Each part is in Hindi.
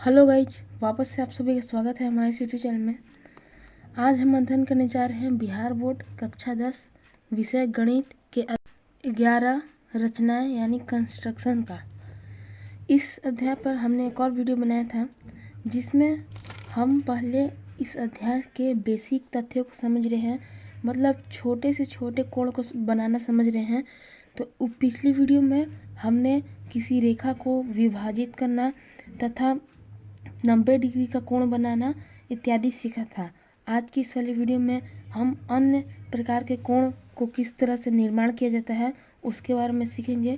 हेलो गाइज, वापस से आप सभी का स्वागत है हमारे यूट्यूब चैनल में। आज हम अध्ययन करने जा रहे हैं बिहार बोर्ड कक्षा 10 विषय गणित के 11 रचनाएं यानी कंस्ट्रक्शन का। इस अध्याय पर हमने एक और वीडियो बनाया था जिसमें हम पहले इस अध्याय के बेसिक तथ्यों को समझ रहे हैं, मतलब छोटे से छोटे कोण को बनाना समझ रहे हैं। तो पिछली वीडियो में हमने किसी रेखा को विभाजित करना तथा 90 डिग्री का कोण बनाना इत्यादि सीखा था। आज की इस वाली वीडियो में हम अन्य प्रकार के कोण को किस तरह से निर्माण किया जाता है उसके बारे में सीखेंगे।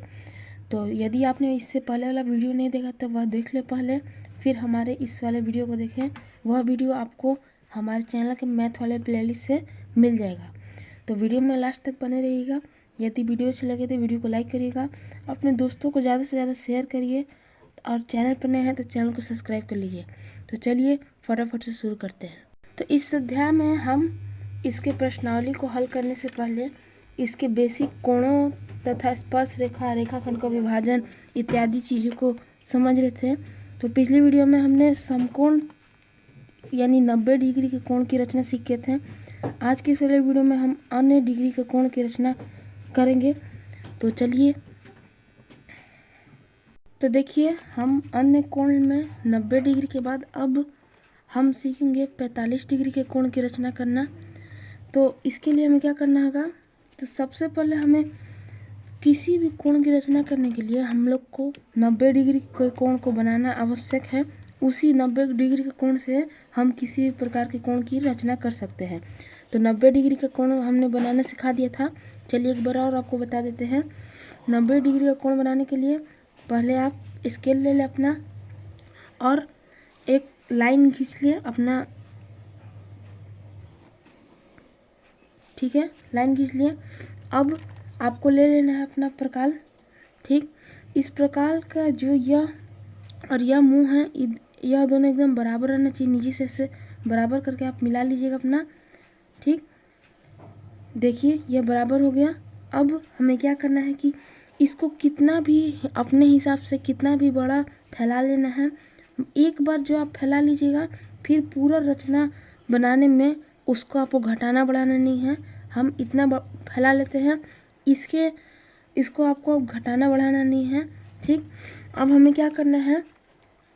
तो यदि आपने इससे पहले वाला वीडियो नहीं देखा तो वह देख ले पहले, फिर हमारे इस वाले वीडियो को देखें। वह वीडियो आपको हमारे चैनल के मैथ वाले प्लेलिस्ट से मिल जाएगा। तो वीडियो में लास्ट तक बने रहिएगा। यदि वीडियो अच्छी लगे तो वीडियो को लाइक करिएगा, अपने दोस्तों को ज़्यादा से ज़्यादा शेयर करिए और चैनल पर नए हैं तो चैनल को सब्सक्राइब कर लीजिए। तो चलिए फटाफट से शुरू करते हैं। तो इस अध्याय में हम इसके प्रश्नावली को हल करने से पहले इसके बेसिक कोणों तथा स्पर्श रेखा, रेखाखंड का विभाजन इत्यादि चीज़ों को समझ रहे थे। तो पिछली वीडियो में हमने समकोण यानी 90 डिग्री के कोण की रचना सीखे थे। आज के इस वाले वीडियो में हम अन्य डिग्री के कोण की रचना करेंगे। तो चलिए, तो देखिए, हम अन्य कोण में 90 डिग्री के बाद अब हम सीखेंगे 45 डिग्री के कोण की रचना करना। तो इसके लिए हमें क्या करना होगा, तो सबसे पहले हमें किसी भी कोण की रचना करने के लिए हम लोग को 90 डिग्री के कोण को बनाना आवश्यक है। उसी 90 डिग्री के कोण से हम किसी भी प्रकार के कोण की रचना कर सकते हैं। तो 90 डिग्री का कोण हमने बनाना सिखा दिया था। चलिए एक बार और आपको बता देते हैं। 90 डिग्री का कोण बनाने के लिए पहले आप स्केल ले लें अपना और एक लाइन खींच लिए अपना, ठीक है, लाइन खींच लिए। अब आपको ले लेना है अपना प्रकाल, ठीक। इस प्रकाल का जो यह और यह मुंह है, यह दोनों एकदम बराबर रहना चाहिए। नीचे से ऐसे बराबर करके आप मिला लीजिएगा अपना, ठीक। देखिए यह बराबर हो गया। अब हमें क्या करना है कि इसको कितना भी अपने हिसाब से कितना भी बड़ा फैला लेना है। एक बार जो आप फैला लीजिएगा फिर पूरा रचना बनाने में उसको आपको घटाना बढ़ाना नहीं है। हम इतना फैला लेते हैं, इसको आपको घटाना बढ़ाना नहीं है, ठीक। अब हमें क्या करना है,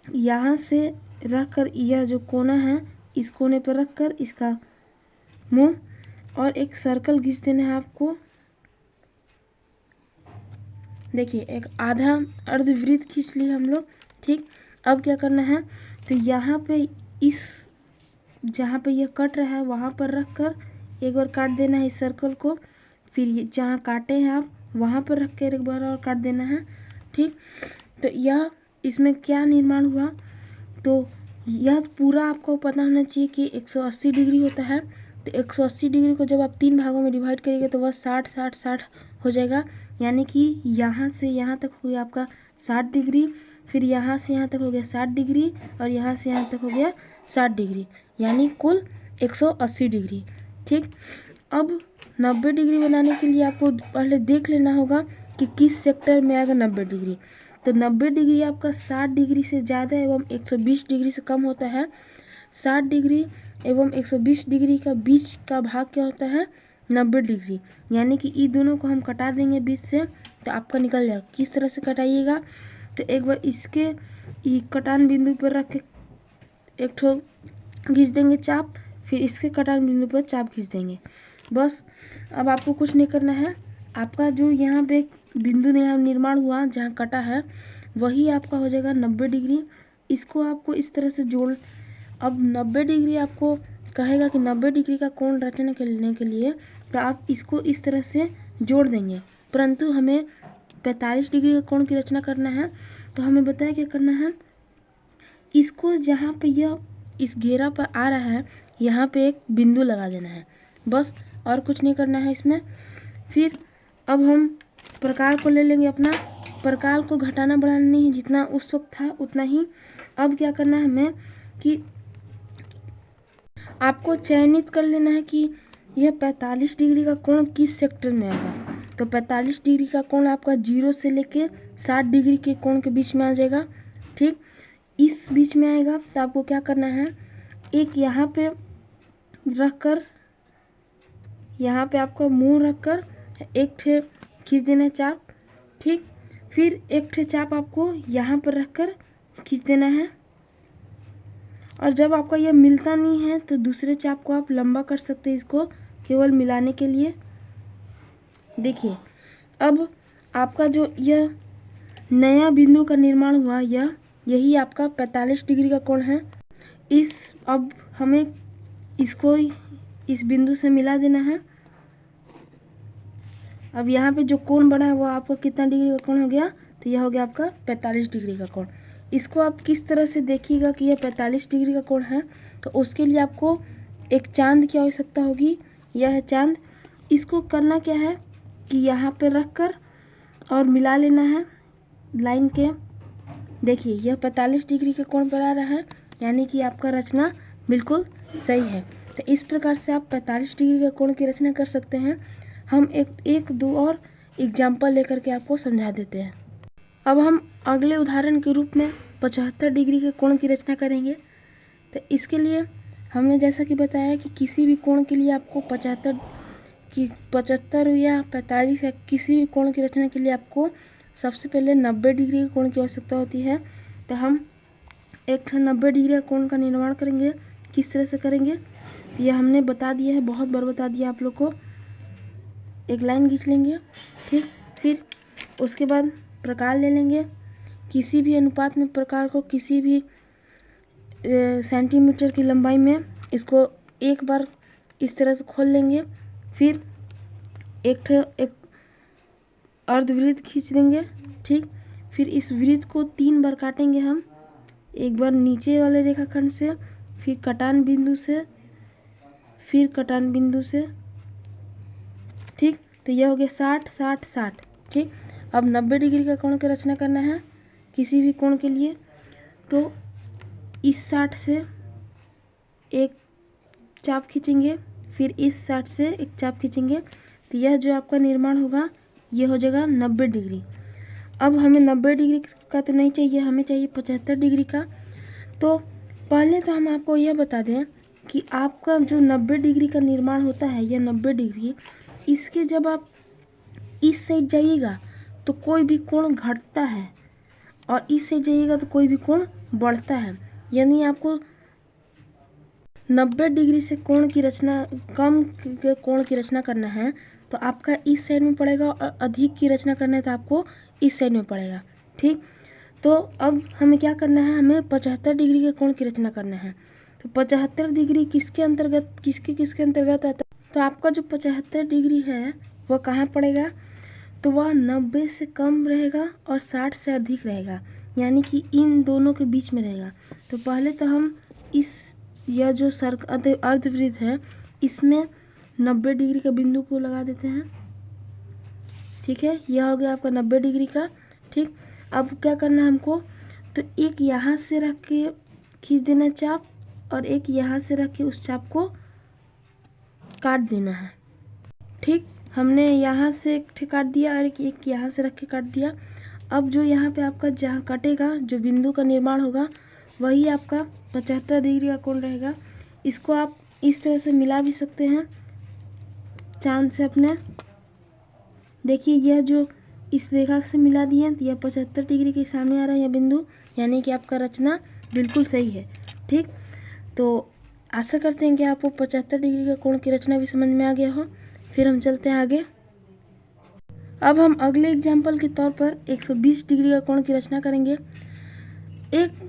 यहाँ से रख कर यह जो कोना है इस कोने पर रख कर इसका मुंह और एक सर्कल खींच देना है आपको। देखिए एक आधा अर्धवृत्त खींच लिए हम लोग, ठीक। अब क्या करना है, तो यहाँ पे इस जहाँ पे यह कट रहा है वहाँ पर रख कर एक बार काट देना है इस सर्कल को। फिर जहाँ काटे हैं आप वहाँ पर रख कर एक बार और काट देना है, ठीक। तो यह इसमें क्या निर्माण हुआ, तो यह पूरा आपको पता होना चाहिए कि 180 डिग्री होता है। तो 180 डिग्री को जब आप 3 भागों में डिवाइड करेंगे तो वह 60 60 60 हो जाएगा। यानी कि यहाँ से यहाँ तक हो गया आपका 60 डिग्री, फिर यहाँ से यहाँ तक हो गया 60 डिग्री और यहाँ से यहाँ तक हो गया 60 डिग्री, यानी कुल 180 डिग्री, ठीक। अब 90 डिग्री बनाने के लिए आपको पहले देख लेना होगा कि किस सेक्टर में आएगा 90 डिग्री। तो 90 डिग्री आपका 60 डिग्री से ज़्यादा एवं 120 डिग्री से कम होता है। 60 डिग्री एवं 120 डिग्री का बीच का भाग क्या होता है, 90 डिग्री। यानी कि इन दोनों को हम कटा देंगे बीच से तो आपका निकल जाएगा। किस तरह से कटाइएगा, तो एक बार इसके कटान बिंदु पर रख के एक ठो खींच देंगे चाप, फिर इसके कटान बिंदु पर चाप खींच देंगे, बस। अब आपको कुछ नहीं करना है। आपका जो यहाँ पे बिंदु निर्माण हुआ जहाँ कटा है वही आपका हो जाएगा 90 डिग्री। इसको आपको इस तरह से जोड़, अब 90 डिग्री आपको कहेगा कि 90 डिग्री का कोण रचना करने के लिए तो आप इसको इस तरह से जोड़ देंगे, परंतु हमें 45 डिग्री का कोण की रचना करना है। तो हमें बताया क्या करना है, इसको जहाँ पे यह इस घेरा पर आ रहा है यहाँ पे एक बिंदु लगा देना है, बस, और कुछ नहीं करना है इसमें। फिर अब हम प्रकार को ले लेंगे अपना, प्रकार को घटाना बढ़ाना नहीं है, जितना उस वक्त था उतना ही। अब क्या करना है हमें कि आपको चयनित कर लेना है कि यह 45 डिग्री का कोण किस सेक्टर में आएगा। तो 45 डिग्री का कोण आपका 0 से लेके 60 डिग्री के कोण के बीच में आ जाएगा, ठीक। इस बीच में आएगा तो आपको क्या करना है, एक यहाँ पे रख कर, यहाँ पे आपका मुंह रख कर एक ठे खींच देना है चाप, ठीक। फिर एक ठे चाप आपको यहाँ पर रख कर खींच देना है। और जब आपका यह मिलता नहीं है तो दूसरे चाप को आप लंबा कर सकते हैं इसको केवल मिलाने के लिए। देखिए अब आपका जो यह नया बिंदु का निर्माण हुआ, यही आपका 45 डिग्री का कोण है। अब हमें इसको इस बिंदु से मिला देना है। अब यहाँ पे जो कोण बना है वो आपका कितना डिग्री का कोण हो गया, तो यह हो गया आपका 45 डिग्री का कोण। इसको आप किस तरह से देखिएगा कि यह 45 डिग्री का कोण है, तो उसके लिए आपको एक चांद की आवश्यकता होगी। यह है चांद। इसको करना क्या है कि यहाँ पे रख कर और मिला लेना है लाइन के। देखिए यह 45 डिग्री के कोण पर आ रहा है, यानी कि आपका रचना बिल्कुल सही है। तो इस प्रकार से आप 45 डिग्री के कोण की रचना कर सकते हैं। हम एक दो और एग्जाम्पल लेकर के आपको समझा देते हैं। अब हम अगले उदाहरण के रूप में 75 डिग्री के कोण की रचना करेंगे। तो इसके लिए हमने जैसा कि बताया कि किसी भी कोण के लिए आपको 75 या 45 या किसी भी कोण की रचना के लिए आपको सबसे पहले 90 डिग्री के कोण की आवश्यकता होती है। तो हम एक 90 डिग्री का कोण का निर्माण करेंगे। किस तरह से करेंगे यह हमने बता दिया है, बहुत बार बता दिया आप लोग को। एक लाइन खींच लेंगे, ठीक। फिर उसके बाद प्रकार ले लेंगे। किसी भी अनुपात में प्रकार को किसी भी सेंटीमीटर की लंबाई में इसको एक बार इस तरह से खोल लेंगे। फिर एक अर्धवृत्त खींच देंगे, ठीक। फिर इस वृत्त को 3 बार काटेंगे हम, एक बार नीचे वाले रेखाखंड से, फिर कटान बिंदु से, फिर कटान बिंदु से, ठीक। तो यह हो गया 60 60 60, ठीक। अब 90 डिग्री का कोण की रचना करना है किसी भी कोण के लिए। तो इस 60 से एक चाप खींचेंगे, फिर इस 60 से एक चाप खींचेंगे। तो यह जो आपका निर्माण होगा यह हो जाएगा 90 डिग्री। अब हमें 90 डिग्री का तो नहीं चाहिए, हमें चाहिए 75 डिग्री का। तो पहले तो हम आपको यह बता दें कि आपका जो 90 डिग्री का निर्माण होता है, यह 90 डिग्री, इसके जब आप इस साइड जाइएगा तो कोई भी कोण घटता है और इस साइड जाइएगा तो कोई भी कोण बढ़ता है। यानी आपको 90 डिग्री से कोण की रचना, कम कोण की रचना करना है तो आपका इस साइड में पड़ेगा, और अधिक की रचना करना है तो आपको इस साइड में पड़ेगा, ठीक। तो अब हमें क्या करना है, हमें 75 डिग्री के कोण की रचना करना है। तो 75 डिग्री किसके अंतर्गत आता है? तो आपका जो 75 डिग्री है वह कहाँ पड़ेगा, तो वह 90 से कम रहेगा और 60 से अधिक रहेगा, यानी कि इन दोनों के बीच में रहेगा। तो पहले तो हम यह जो अर्धवृत्त है इसमें 90 डिग्री का बिंदु को लगा देते हैं, ठीक है। यह हो गया आपका 90 डिग्री का, ठीक। अब क्या करना है हमको, तो एक यहाँ से रख के खींच देना चाप, और एक यहाँ से रख के उस चाप को काट देना है, ठीक। हमने यहाँ से एक काट दिया और एक यहाँ से रख के काट दिया। अब जो यहाँ पे आपका जहाँ कटेगा, जो बिंदु का निर्माण होगा, वही आपका 75 डिग्री का कोण रहेगा। इसको आप इस तरह से मिला भी सकते हैं चांद से अपने। देखिए यह जो इस रेखा से मिला दिए तो यह 75 डिग्री के सामने आ रहा है यह बिंदु, यानी कि आपका रचना बिल्कुल सही है, ठीक। तो आशा करते हैं कि आपको 75 डिग्री का कोण की रचना भी समझ में आ गया हो। फिर हम चलते हैं आगे। अब हम अगले एग्जाम्पल के तौर पर 120 डिग्री का कोण की रचना करेंगे। एक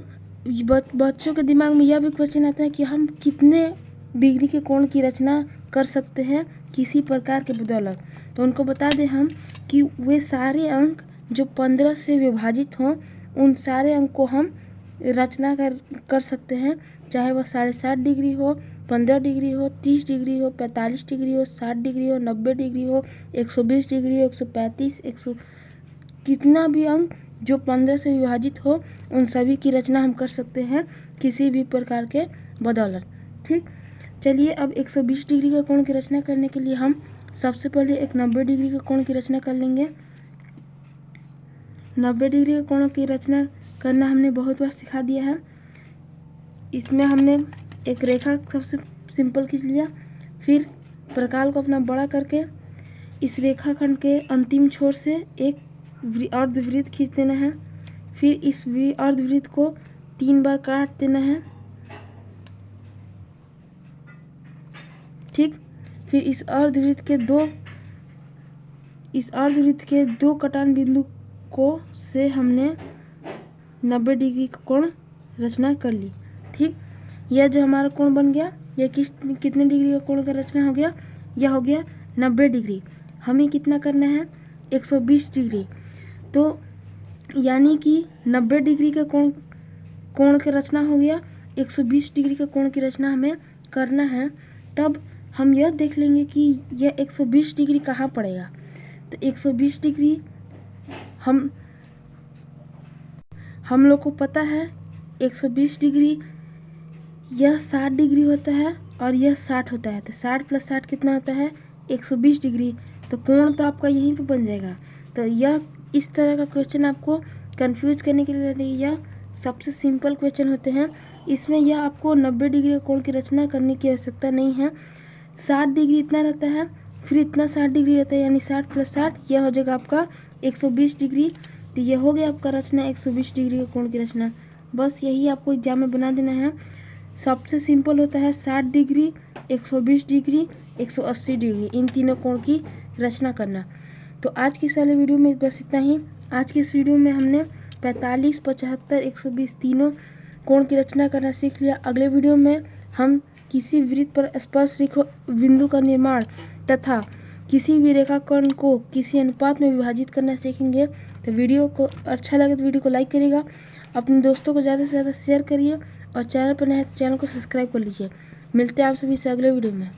बच्चों के दिमाग में यह भी क्वेश्चन आता है कि हम कितने डिग्री के कोण की रचना कर सकते हैं किसी प्रकार के बदौलत। तो उनको बता दें हम कि वे सारे अंक जो 15 से विभाजित हों, उन सारे अंक को हम रचना कर सकते हैं, चाहे वह 7.5 डिग्री हो, 15 डिग्री हो, 30 डिग्री हो, 45 डिग्री हो, 60 डिग्री हो, 90 डिग्री हो, 120 डिग्री हो, 135, 100, कितना भी अंक जो 15 से विभाजित हो, उन सभी की रचना हम कर सकते हैं किसी भी प्रकार के बदौलत, ठीक। चलिए अब 120 डिग्री का कोण की रचना करने के लिए हम सबसे पहले एक 90 डिग्री का कोण की रचना कर लेंगे। 90 डिग्री के कोण की रचना करना हमने बहुत बार सिखा दिया है। इसमें हमने एक रेखा सबसे सिंपल खींच लिया, फिर प्रकाल को अपना बड़ा करके इस रेखाखंड के अंतिम छोर से एक अर्धवृत्त खींच देना है। फिर इस अर्धवृत्त को 3 बार काट देना है। ठीक, फिर इस अर्धवृत्त के दो कटान बिंदु को से हमने 90 डिग्री का कोण रचना कर ली। ठीक, यह जो हमारा कोण बन गया, यह कितने डिग्री का कोण का रचना हो गया, यह हो गया 90 डिग्री। हमें कितना करना है, 120 डिग्री। तो यानी कि 90 डिग्री का कोण की रचना हो गया, 120 डिग्री का कोण की रचना हमें करना है। तब हम यह देख लेंगे कि यह 120 डिग्री कहाँ पड़ेगा। तो 120 डिग्री हम लोग को पता है 120 डिग्री यह 60 डिग्री होता है और यह 60 होता है। तो 60 + 60 कितना होता है, 120 डिग्री। तो कोण तो आपका यहीं पे बन जाएगा। तो यह इस तरह का क्वेश्चन आपको कंफ्यूज करने के लिए यह सबसे सिंपल क्वेश्चन होते हैं। इसमें यह आपको 90 डिग्री कोण की रचना करने की आवश्यकता नहीं है। 60 डिग्री इतना रहता है, फिर इतना 60 डिग्री रहता है, यानी 60 + 60 यह हो जाएगा आपका 120 डिग्री। तो यह हो गया आपका रचना 120 डिग्री का कोण की रचना। बस यही आपको एग्जाम में बना देना है। सबसे सिंपल होता है 60 डिग्री, 120 डिग्री, 180 डिग्री, इन तीनों कोण की रचना करना। तो आज की इस वाले वीडियो में बस इतना ही। आज की इस वीडियो में हमने 45, 75, 120 तीनों कोण की रचना करना सीख लिया। अगले वीडियो में हम किसी वृत्त पर स्पर्श रेखा बिंदु का निर्माण तथा किसी भी रेखाखंड को किसी अनुपात में विभाजित करना सीखेंगे। तो वीडियो को अच्छा लगे तो वीडियो को लाइक करिएगा, अपने दोस्तों को ज़्यादा से ज़्यादा शेयर करिए और चैनल पर नए हैं तो चैनल को सब्सक्राइब कर लीजिए। मिलते हैं आप सभी से अगले वीडियो में।